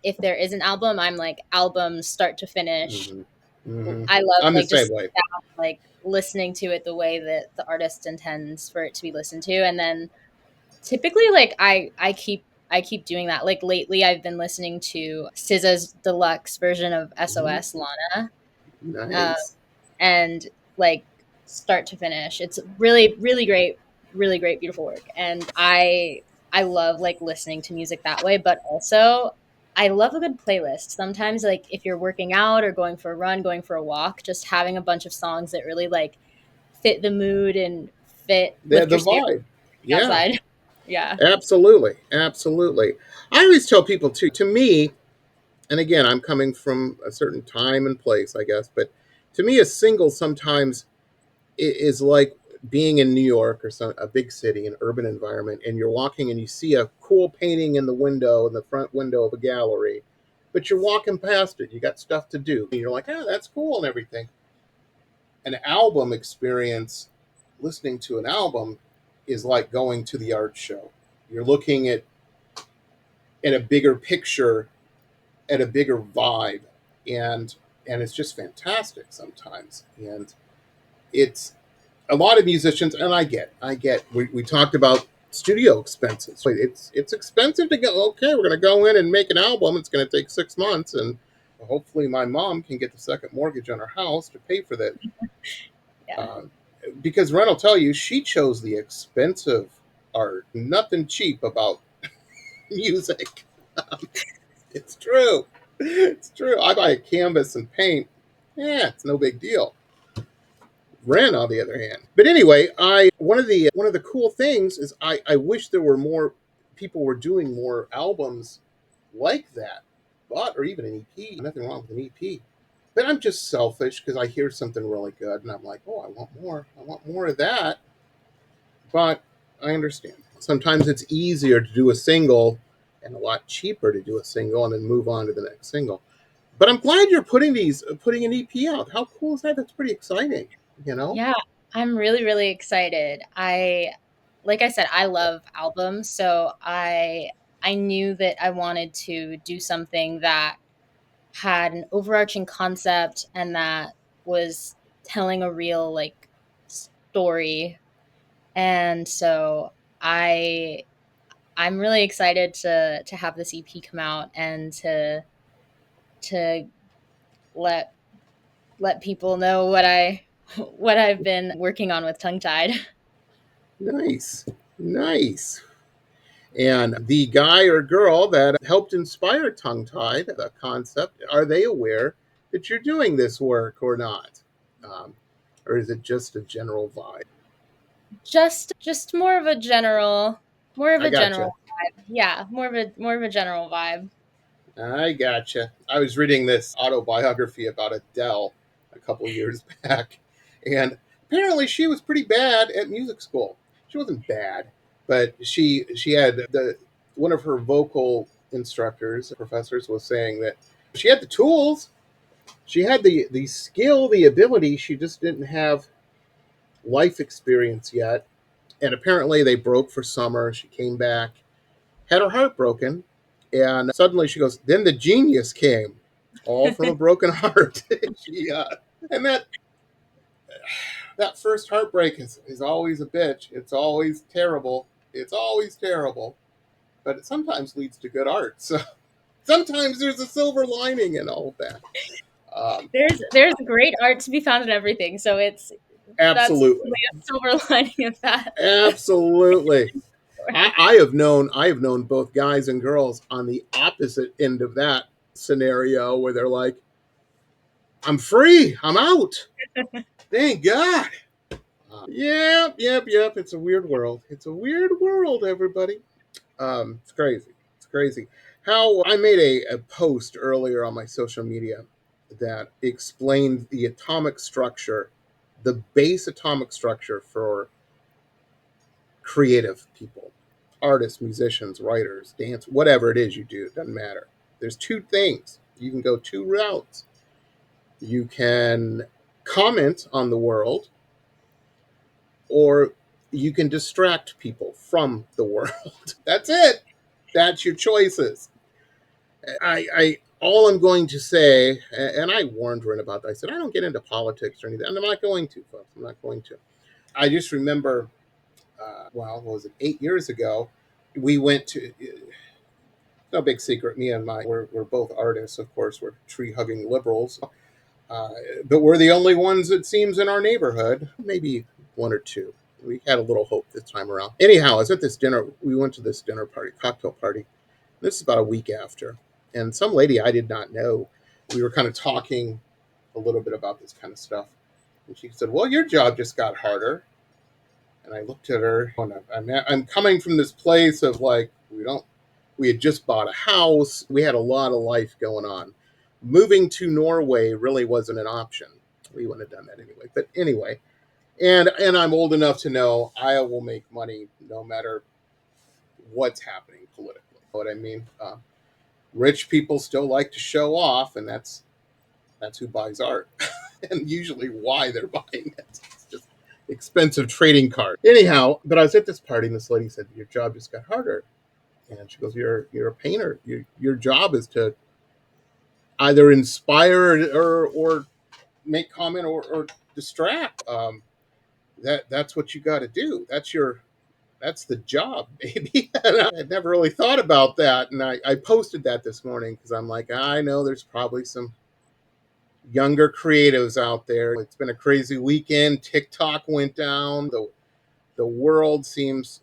S4: if there is an album, I'm like album start to finish.
S3: Mm-hmm. Mm-hmm.
S4: I love
S3: I'm the
S4: like just
S3: same way.
S4: like listening to it the way that the artist intends for it to be listened to. And then typically like I keep doing that. Like lately I've been listening to SZA's deluxe version of
S3: Mm-hmm.
S4: SOS Lana. Um,
S3: Nice.
S4: and like start to finish. It's really great, beautiful work. And I love like listening to music that way, but also I love a good playlist. Sometimes like if you're working out or going for a run, going for a walk, just having a bunch of songs that really like fit the mood and fit lift
S3: The
S4: your spirits
S3: vibe. Yeah,
S4: outside. Yeah.
S3: absolutely. Absolutely. I always tell people too, to me, and again, I'm coming from a certain time and place, I guess, but to me, a single sometimes is like being in New York or a big city, an urban environment, and you're walking and you see a cool painting in the window, in the front window of a gallery, but you're walking past it. You got stuff to do. And you're like, oh, that's cool and everything. An album experience, listening to an album, is like going to the art show. You're looking at a bigger picture, at a bigger vibe, and it's just fantastic sometimes. And it's a lot of musicians, and I get. We talked about studio expenses. It's expensive to go. Okay, we're going to go in and make an album. It's going to take 6 months, and hopefully my mom can get the second mortgage on her house to pay for that.
S4: Yeah.
S3: Uh, because Ren will tell you she chose the expensive art. Nothing cheap about music. It's true. It's true. I buy a canvas and paint. Yeah, it's no big deal. Ren, on the other hand. But anyway, I one of the cool things is I wish there were more people were doing more albums like that, but or even an EP. Nothing wrong with an EP. But I'm just selfish because I hear something really good and I'm like, oh, I want more. I want more of that. But I understand. Sometimes it's easier to do a single and a lot cheaper to do a single and then move on to the next single. But I'm glad you're putting an EP out. How cool is that? That's pretty exciting. You know?
S4: Yeah, I'm really excited. Like I said, I love albums, so I knew that I wanted to do something that had an overarching concept and that was telling a real like story. And so I'm really excited to have this EP come out and to let let people know what I what I've been working on with Tongue Tied.
S3: Nice. Nice. And the guy or girl that helped inspire Tongue Tied, the concept, are they aware that you're doing this work or not? Um, or is it just a general vibe?
S4: Just more of
S3: I
S4: a general
S3: gotcha.
S4: vibe. Yeah, more of a general vibe.
S3: I gotcha. I was reading this autobiography about Adele a couple years back, and apparently she was pretty bad at music school. She wasn't bad, but she had the one of her vocal instructors, professors, was saying that she had the tools, she had the skill, the ability. She just didn't have life experience yet. And apparently they broke for summer. She came back, had her heart broken, and suddenly she goes, then the genius came, all from a broken heart. she And that that first heartbreak is always a bitch. It's always terrible. It's always terrible. But it sometimes leads to good art. So sometimes there's a silver lining in all of that.
S4: There's great art to be found in everything. So that's
S3: Absolutely.
S4: a silver lining of that.
S3: Absolutely. I have known both guys and girls on the opposite end of that scenario where they're like, I'm free. I'm out. Thank God. Yep. It's a weird world. It's a weird world, everybody. It's crazy. It's crazy. How I made a post earlier on my social media that explained the atomic structure, the base atomic structure for creative people, artists, musicians, writers, dance, whatever it is you do, it doesn't matter. There's two things. You can go two routes. You can comment on the world, or you can distract people from the world. That's it. That's your choices. I all I'm going to say, and I warned Ren about that. I said I don't get into politics or anything, and I'm not going to, folks. I'm not going to. I just remember, what was it, 8 years ago? We went to. No big secret. Me and we're both artists, of course. We're tree hugging liberals, uh, but we're the only ones it seems in our neighborhood. Maybe one or two. We had a little hope this time around. Anyhow, I was at this dinner. We went to this dinner party, cocktail party. This is about a week after, and some lady I did not know. We were kind of talking a little bit about this kind of stuff, and she said, "Well, your job just got harder." And I looked at her, and I'm coming from this place of like, we had just bought a house. We had a lot of life going on. Moving to Norway really wasn't an option. We wouldn't have done that anyway. But anyway, and I'm old enough to know I will make money no matter what's happening politically. You know what I mean? Rich people still like to show off, and that's who buys art, and usually why they're buying it. It's just expensive trading card. Anyhow, but I was at this party, and this lady said, "Your job just got harder." And she goes, "You're a painter. Your job is to either inspire or make comment or distract. That's what you got to do. That's the job, baby." And I never really thought about that, and I posted that this morning because I'm like, I know there's probably some younger creatives out there. It's been a crazy weekend. TikTok went down. The world seems.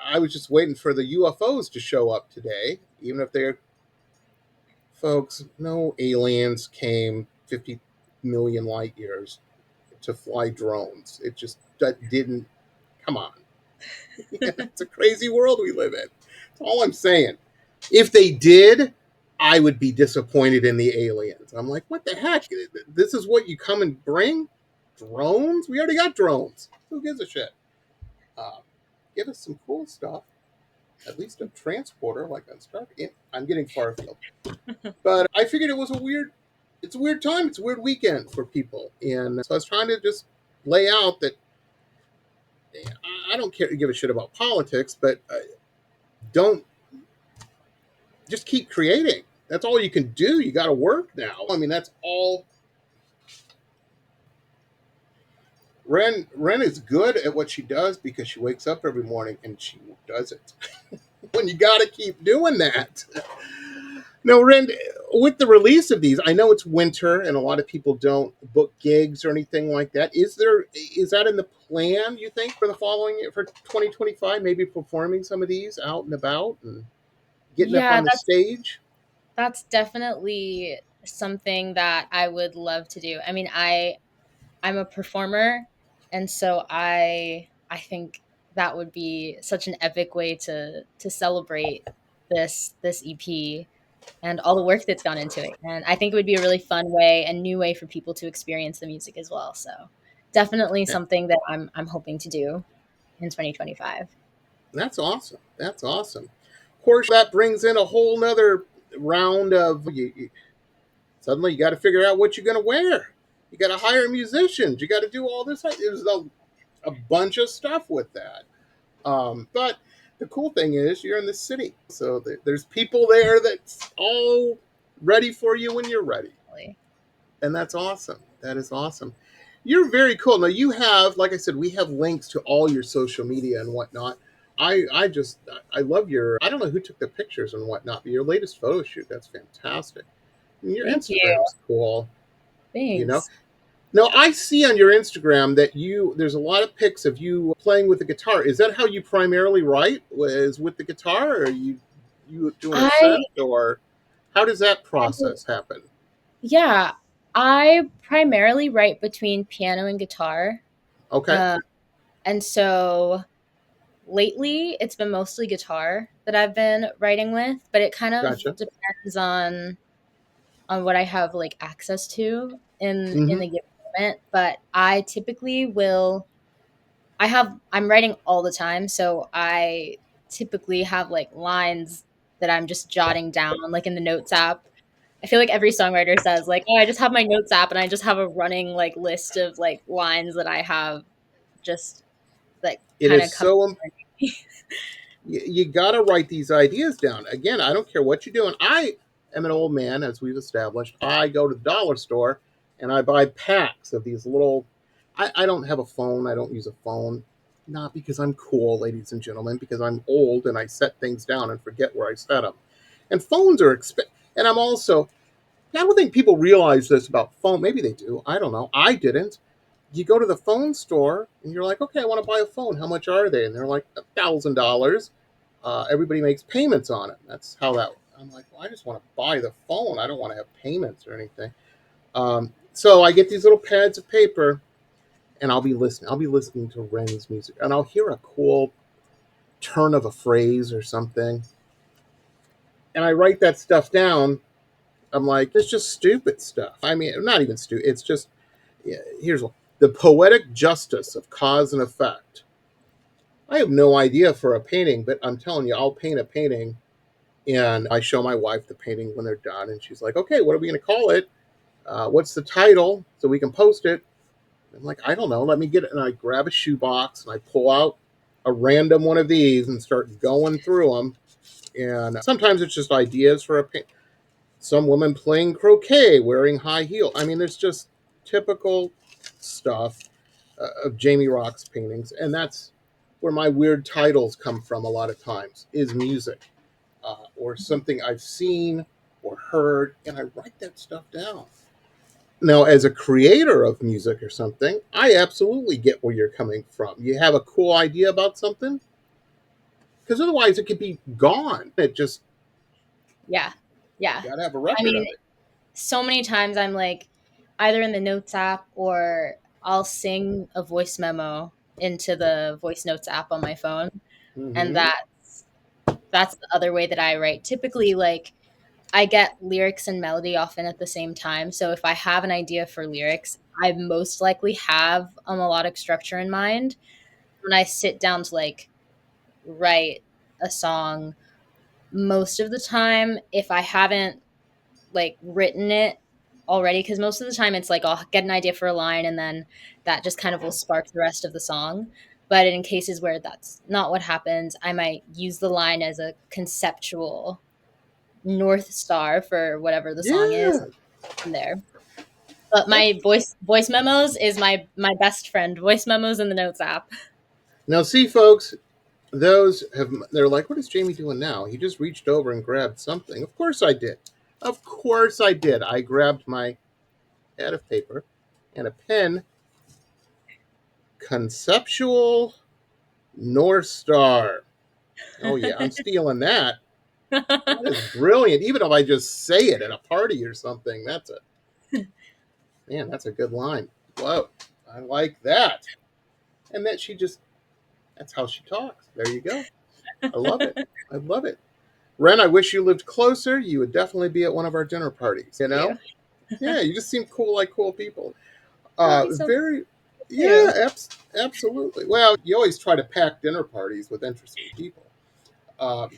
S3: I was just waiting for the UFOs to show up today, even if they're folks. No aliens came 50 million light years to fly drones. It just that didn't. Come on. It's a crazy world we live in. That's all I'm saying. If they did, I would be disappointed in the aliens. I'm like, what the heck? This is what you come and bring? Drones? We already got drones. Who gives a shit? Give us some cool stuff. At least a transporter like on Star. I'm getting far afield. But I figured it's a weird time. It's a weird weekend for people. And so I was trying to just lay out that I don't care to give a shit about politics, but don't just keep creating. That's all you can do. You got to work now. I mean, that's all. Ren is good at what she does because she wakes up every morning and she does it. When you got to keep doing that. No, Ren, with the release of these, I know it's winter and a lot of people don't book gigs or anything like that. Is that in the plan, you think, for 2025? Maybe performing some of these out and about and getting up
S4: Yeah,
S3: on the stage?
S4: that's definitely something that I would love to do. I mean, I'm a performer, and so I think that would be such an epic way to celebrate this EP and all the work that's gone into it. And I think it would be a really fun way and new way for people to experience the music as well. So definitely
S3: Yeah.
S4: something that I'm hoping to do in 2025.
S3: That's awesome. That's awesome. Of course, that brings in a whole nother round of suddenly you got to figure out what you're going to wear. You got to hire musicians. You got to do all this. There's a bunch of stuff with that. But the cool thing is you're in the city. So there's people there that's all ready for you when you're ready. And that's awesome. That is awesome. You're very cool. Now you have, like I said, we have links to all your social media and whatnot. I love your. I don't know who took the pictures and whatnot, but your latest photo shoot, that's fantastic. And your
S4: Thank you.
S3: Instagram's cool. You know.
S4: Thanks.
S3: Now I see on your Instagram that there's a lot of pics of you playing with the guitar. Is that how you primarily write? Was with the guitar, or are you doing a
S4: I,
S3: set, or how does that process happen?
S4: yeah, I primarily write between piano and guitar.
S3: Okay,
S4: Uh, and so lately it's been mostly guitar that I've been writing with, but it kind of
S3: gotcha.
S4: depends on what I have like access to in
S3: Mm-hmm.
S4: the given moment. But I typically will I'm writing all the time, so I typically have like lines that I'm just jotting down like in the notes app. I feel like every songwriter says like, "Oh, I just have my notes app and I just have a running like list of like lines that I have just like
S3: It
S4: kind
S3: is
S4: of come."
S3: so you got to write these ideas down. Again, I don't care what you're doing. I am an old man, as we've established. I go to the dollar store and I buy packs of these little. I don't have a phone. I don't use a phone. Not because I'm cool, ladies and gentlemen, because I'm old and I set things down and forget where I set them. And phones are expensive. And I'm also, I don't think people realize this about phone. Maybe they do. I don't know. I didn't. You go to the phone store and you're like, okay, I want to buy a phone. How much are they? And they're like $1,000. Everybody makes payments on it. That's how that. I'm like, well, I just want to buy the phone. I don't want to have payments or anything. So I get these little pads of paper, and I'll be listening. I'll be listening to Ren's music, and I'll hear a cool turn of a phrase or something, and I write that stuff down. I'm like, it's just stupid stuff. I mean, not even stupid. It's just, yeah, here's one: the poetic justice of cause and effect. I have no idea for a painting, but I'm telling you, I'll paint a painting. And I show my wife the painting when they're done, and she's like, "Okay, what are we going to call it? What's the title so we can post it?" I'm like, "I don't know. Let me get it." And I grab a shoebox and I pull out a random one of these and start going through them. And sometimes it's just ideas for a paint. Some woman playing croquet wearing high heel. I mean, there's just typical stuff of Jamie Roxx paintings, and that's where my weird titles come from. A lot of times is music. Or something I've seen or heard, and I write that stuff down. Now, as a creator of music or something, I absolutely get where you're coming from. You have a cool idea about something, because otherwise it could be gone. It just,
S4: Yeah. Yeah.
S3: you got to have a
S4: I
S3: record
S4: mean,
S3: of it.
S4: so many times I'm like either in the notes app or I'll sing a voice memo into the voice notes app on my phone. And
S3: Mm-hmm.
S4: that's the other way that I write. Typically like I get lyrics and melody often at the same time. So if I have an idea for lyrics, I most likely have a melodic structure in mind. When I sit down to like write a song, most of the time, if I haven't like written it already, because most of the time it's like I'll get an idea for a line and then that just kind of will spark the rest of the song. But in cases where that's not what happens, I might use the line as a conceptual north star for whatever the song is
S3: Yeah.
S4: from there. But
S3: That's,
S4: my voice memos is my best friend. Voice memos in the notes app.
S3: now, see, folks, they're like, what is Jamie doing now? He just reached over and grabbed something. Of course I did. Of course I did. I grabbed my pad of paper and a pen, conceptual North Star. Oh yeah, I'm stealing that. That is brilliant. Even if I just say it at a party or something, that's a good line. Whoa, I like that. And that that's how she talks. There you go. I love it. I love it. Ren, I wish you lived closer. You would definitely be at one of our dinner parties. You
S4: You.
S3: know? Yeah, you just seem cool, like cool people.
S4: That'd be so
S3: Very,
S4: too.
S3: yeah, absolutely. Well, you always try to pack dinner parties with interesting people. Um,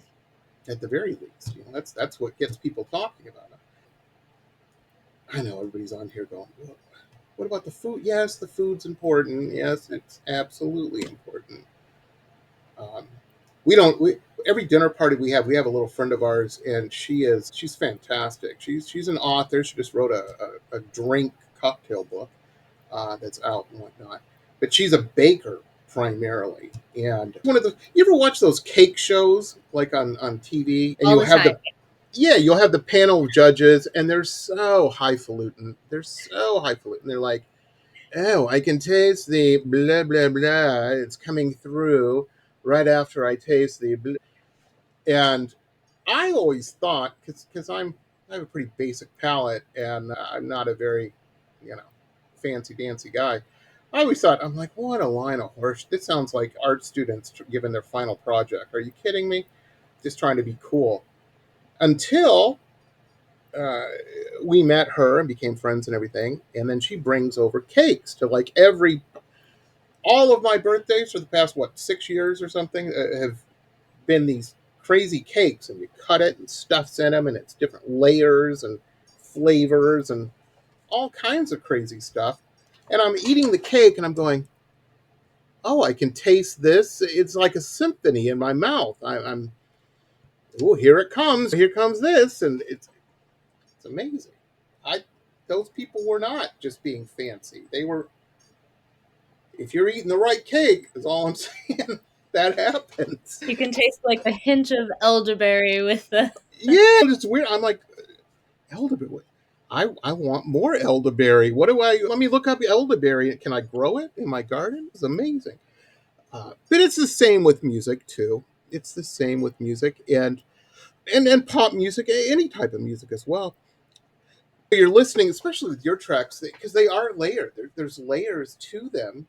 S3: at the very least, that's what gets people talking about it. I know everybody's on here going, well, what about the food? Yes, the food's important. Yes, it's absolutely important. Um, we don't. Every dinner party we have a little friend of ours, and she's fantastic. She's an author. She just wrote a drink cocktail book. that's out and whatnot. But she's a baker primarily. And you ever watch those cake shows like on TV? And
S4: All
S3: you
S4: the
S3: have
S4: time.
S3: you'll have the panel of judges, and they're so highfalutin. They're like, oh, I can taste the blah, blah, blah. It's coming through right after I taste the blah. And I always thought, because I have a pretty basic palate, and I'm not a very, you know, fancy dancy guy. I always thought, I'm like, what a line of horse. This sounds like art students given their final project. Are you kidding me? Just trying to be cool. Until uh, we met her and became friends and everything. And then she brings over cakes to like all of my birthdays for the past, 6 years or something, have been these crazy cakes, and you cut it and stuffs in them, and it's different layers and flavors and all kinds of crazy stuff. And I'm eating the cake and I'm going, oh, I can taste this. It's like a symphony in my mouth. I'm, oh, here it comes. Here comes this. And it's amazing. Those people were not just being fancy. They were, if you're eating the right cake, is all I'm saying, that happens.
S4: You can taste like a hint of elderberry with the.
S3: Yeah, it's weird. I'm like, elderberry. I want more elderberry. Let me look up elderberry. Can I grow it in my garden? It's amazing. But it's the same with music too. It's the same with music and pop music, any type of music as well. You're listening, especially with your tracks, because they are layered. There's layers to them,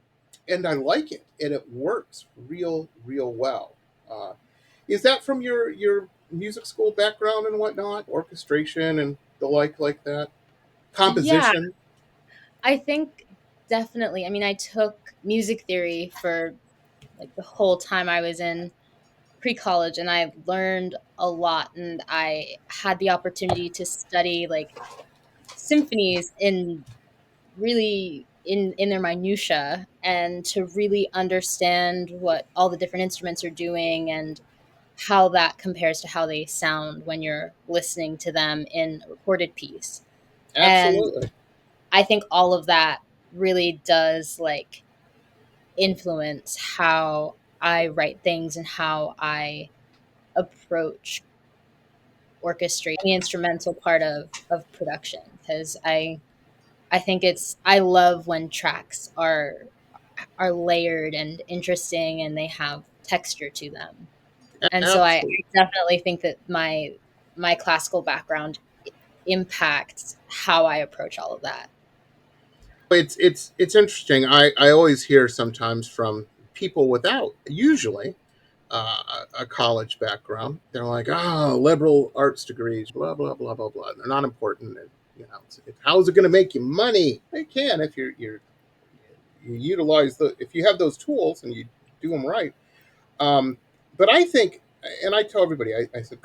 S3: and I like it, and it works real well. Uh, is that from your music school background and whatnot, orchestration and the like that,
S4: Yeah,
S3: composition?
S4: I think definitely. I mean, I took music theory for like the whole time I was in pre-college, and I learned a lot, and I had the opportunity to study like symphonies in really in their minutia, and to really understand what all the different instruments are doing and how that compares to how they sound when you're listening to them in a recorded piece. And
S3: Absolutely.
S4: I think all of that really does like influence how I write things and how I approach orchestrating the instrumental part of production, because I think I love when tracks are layered and interesting and they have texture to them. And so I
S3: Absolutely.
S4: definitely think that my classical background impacts how I approach all of that.
S3: It's interesting. I always hear sometimes from people without usually a college background. They're like, oh, liberal arts degrees, blah blah blah blah blah. They're not important. And, how is it going to make you money? They can if you utilize if you have those tools and you do them right. Um, but I think, and I tell everybody, I said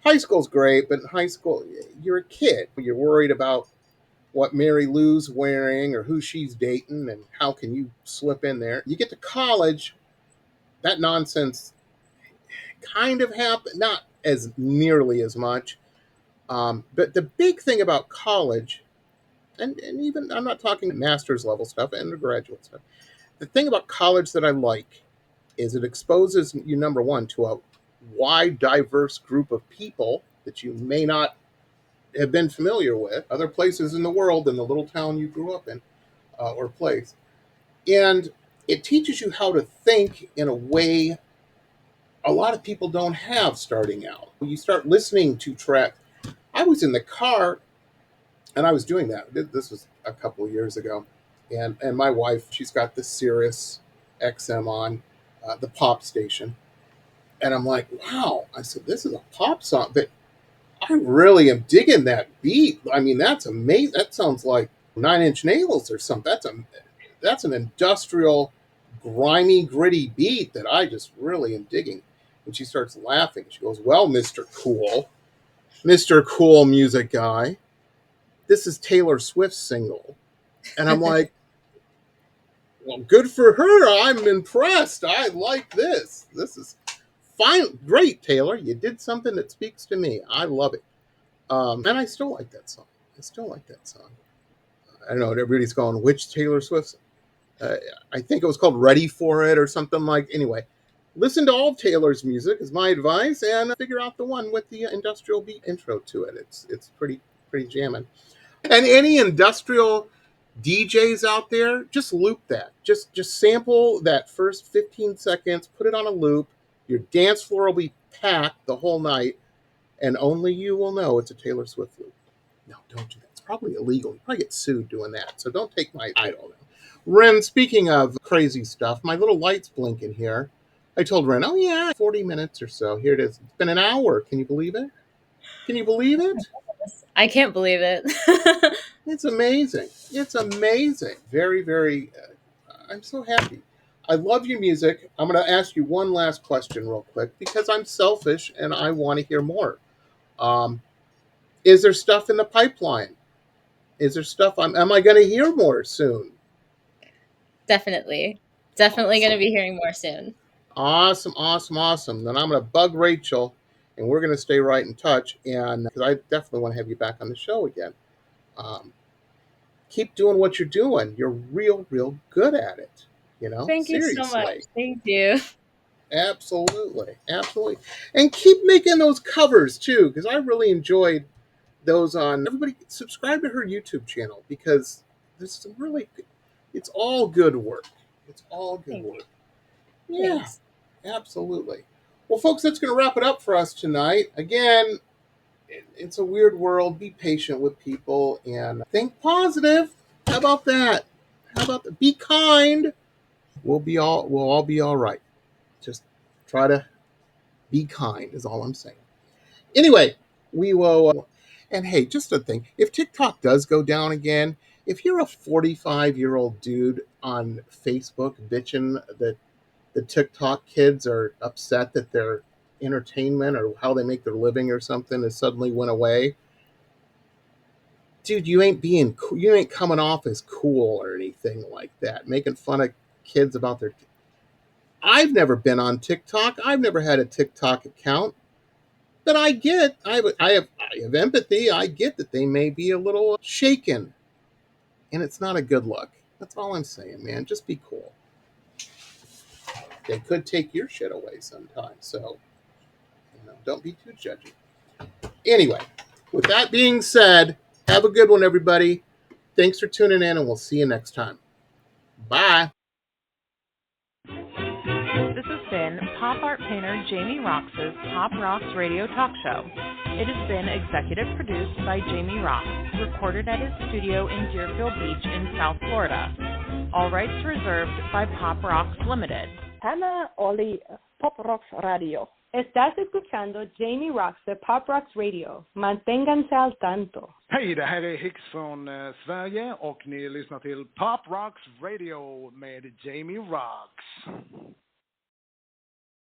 S3: high school's great, but in high school you're a kid. You're worried about what Mary Lou's wearing or who she's dating and how can you slip in there. You get to college, that nonsense kind of happen, not as nearly as much. But the big thing about college, and even I'm not talking master's level stuff, undergraduate stuff. The thing about college that I like is it exposes you, number one, to a wide, diverse group of people that you may not have been familiar with, other places in the world than the little town you grew up in or place. And it teaches you how to think in a way a lot of people don't have starting out. When you start listening to tracks, I was in the car and I was doing that. This was a couple of years ago. And my wife, she's got the Sirius XM on, the pop station. And I'm like, wow. I said, this is a pop song, but I really am digging that beat. I mean, that's amazing. That sounds like Nine Inch Nails or something. That's an industrial, grimy, gritty beat that I just really am digging. And she starts laughing. She goes, well, Mr. Cool music guy, this is Taylor Swift's single. And I'm like, well, good for her. I'm impressed. I like this. This is fine. Great, Taylor. You did something that speaks to me. I love it. And I still like that song. I don't know, everybody's going, which Taylor Swift? I think it was called Ready for It or something like. Anyway, listen to all of Taylor's music is my advice, and figure out the one with the industrial beat intro to it. It's pretty jamming. And any industrial DJs out there, just loop that. Just sample that first 15 seconds, put it on a loop. Your dance floor will be packed the whole night, and only you will know it's a Taylor Swift loop. No, don't do that. It's probably illegal. You probably get sued doing that. So don't take my idol. Ren, speaking of crazy stuff, my little light's blinking here. I told Ren, oh yeah, 40 minutes or so. Here it is. It's been an hour. Can you believe it? Can you believe it?
S4: I can't believe it.
S3: It's amazing. It's amazing. Very, very, I'm so happy. I love your music. I'm going to ask you one last question real quick because I'm selfish and I want to hear more. Is there stuff in the pipeline? Is there stuff, am I going to hear more soon?
S4: Definitely
S3: Awesome.
S4: Going to be hearing more soon.
S3: Awesome. Then I'm going to bug Rachel and we're going to stay right in touch. And because I definitely want to have you back on the show again. Keep doing what you're doing. You're real good at it.
S4: Thank
S3: Seriously.
S4: you so much. Thank you.
S3: Absolutely. And keep making those covers too, because I really enjoyed those on. Everybody subscribe to her YouTube channel because there's some really good, it's all good work. It's all good
S4: Thank
S3: work.
S4: you.
S3: Yeah.
S4: Thanks.
S3: Absolutely. Well, folks, that's going to wrap it up for us tonight. Again, it's a weird world. Be patient with people and think positive. How about that? Be kind. We'll all be all right. Just try to be kind is all I'm saying. Anyway, we will. And hey, just a thing. If TikTok does go down again, if you're a 45-year-old dude on Facebook bitching that the TikTok kids are upset that their entertainment or how they make their living or something has suddenly went away, dude, you ain't coming off as cool or anything like that, making fun of kids about their. I've never been on TikTok. I've never had a TikTok account. But I have empathy. I get that they may be a little shaken, and it's not a good look. That's all I'm saying, man. Just be cool. They could take your shit away sometime, so don't be too judgy. Anyway, with that being said, have a good one, everybody. Thanks for tuning in, and we'll see you next time. Bye.
S6: This has been pop art painter Jamie Roxx's Pop Roxx Radio Talk Show. It has been executive produced by Jamie Roxx, recorded at his studio in Deerfield Beach in South Florida. All rights reserved by Pop Roxx Limited.
S1: Hannah Oli, Pop Roxx Radio. Estás escuchando Jamie Roxx de Pop Roxx Radio. Manténganse al tanto.
S2: Hej, det här är Hicks från Sverige och ni lyssnar till Pop Roxx Radio med Jamie Roxx.